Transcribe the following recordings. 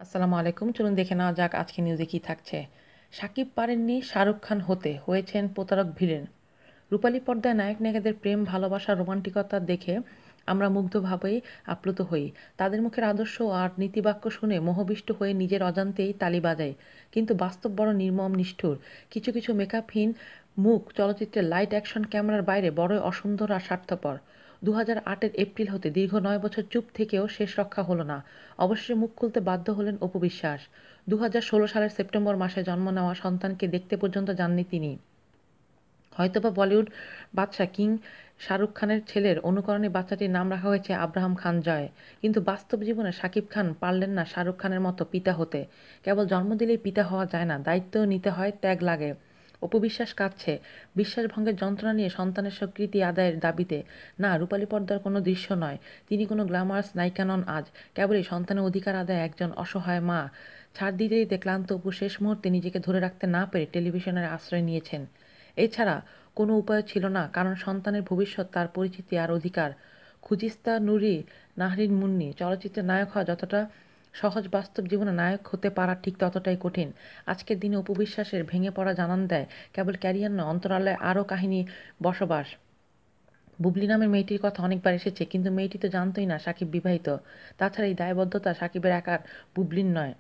আসসালামু আলাইকুম। চলুন দেখে নেওয়া যাক আজকে নিউজে কী থাকছে। শাকিব পারেননি শাহরুখ খান হতে, হয়েছেন প্রতারক ভিলেন। রূপালী পর্দায় নায়ক নায়িকাদের প্রেম, ভালোবাসা, রোমান্টিকতা দেখে আমরা মুগ্ধভাবেই আপ্লুত হই। তাদের মুখের আদর্শ আর নীতিবাক্য শুনে মোহবিষ্ট হয়ে নিজের অজান্তেই তালি বাজাই। কিন্তু বাস্তব বড় নির্মম, নিষ্ঠুর। কিছু কিছু মেকআপহীন মুখ চলচ্চিত্রের লাইট অ্যাকশন ক্যামেরার বাইরে বড়ই অসুন্দর আর স্বার্থপর। 2008-এর এপ্রিল হতে দীর্ঘ 9 বছর চুপ থেকেও শেষ রক্ষা হলো না। অবশেষে মুখ খুলতে বাধ্য হলেন অপু বিশ্বাস। 2016 সালের সেপ্টেম্বর মাসে জন্ম নেওয়া সন্তানকে দেখতে পর্যন্ত যাননি তিনি। হয়তোবা বলিউড বাদশা কিং শাহরুখ খানের ছেলের অনুকরণে বাচ্চাটির নাম রাখা হয়েছে আব্রাহাম খান জয়। কিন্তু বাস্তব জীবনে শাকিব খান পারলেন না শাহরুখ খানের মতো পিতা হতে। কেবল জন্ম দিলেই পিতা হওয়া যায় না, দায়িত্বও নিতে হয়, ত্যাগ লাগে। অপু বিশ্বাস কাঁদছে বিশ্বাসভঙ্গের যন্ত্রণা নিয়ে, সন্তানের স্বীকৃতি আদায়ের দাবিতে। না, রূপালী পর্দার কোনো দৃশ্য নয়, তিনি কোনো গ্ল্যামারাস নায়িকা নন আজ। কেবলই সন্তানের অধিকার আদায় একজন অসহায় মা। ছাড় দিতে দিতে ক্লান্ত অপু শেষ মুহূর্তে নিজেকে ধরে রাখতে না পেরে টেলিভিশনের আশ্রয় নিয়েছেন। এছাড়া কোনো উপায় ছিল না, কারণ সন্তানের ভবিষ্যৎ, তার পরিচিতি আর অধিকার। খুজিস্তা নুরি, নাহরিন মুন্নি চলচ্চিত্রের নায়ক হওয়া যতটা সহজ, বাস্তব জীবনে নায়ক হতে পারা ঠিক ততটাই কঠিন। আজকের দিনে অপু বিশ্বাসের ভেঙে পড়া জানান দেয় কেবল ক্যারিয়ার নয়, অন্তরালে আরও কাহিনী বসবাস। বুবলি নামের মেয়েটির কথা অনেকবার এসেছে, কিন্তু মেয়েটি তো জানতই না সাকিব বিবাহিত। তাছাড়া এই দায়বদ্ধতা সাকিবের একার, বুবলির নয়।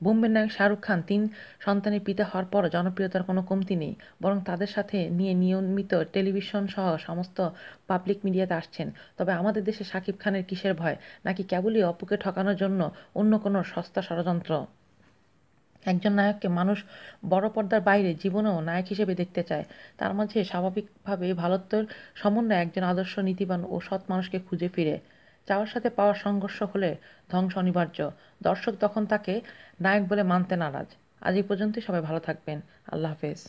বোম্বের নায়ক শাহরুখ খান 3 সন্তানের পিতা হওয়ার পরও জনপ্রিয়তার কোনো কমতি নেই, বরং তাদের সাথে নিয়ে নিয়মিত টেলিভিশন সহ সমস্ত পাবলিক মিডিয়াতে আসছেন। তবে আমাদের দেশে শাকিব খানের কিসের ভয়? নাকি কেবলই অপুকে ঠকানোর জন্য অন্য কোনো সস্তা ষড়যন্ত্র? একজন নায়ককে মানুষ বড় পর্দার বাইরে জীবনেও নায়ক হিসেবে দেখতে চায়। তার মাঝে স্বাভাবিকভাবে ভালোত্বের সমন্বয়ে একজন আদর্শ, নীতিবান ও সৎ মানুষকে খুঁজে ফিরে। চাওয়ার সাথে পাওয়ার সংঘর্ষ হলে ধ্বংস অনিবার্য। দর্শক তখন তাকে নায়ক বলে মানতে নারাজ। আজ এই পর্যন্তই। সবাই ভালো থাকবেন। আল্লাহ হাফেজ।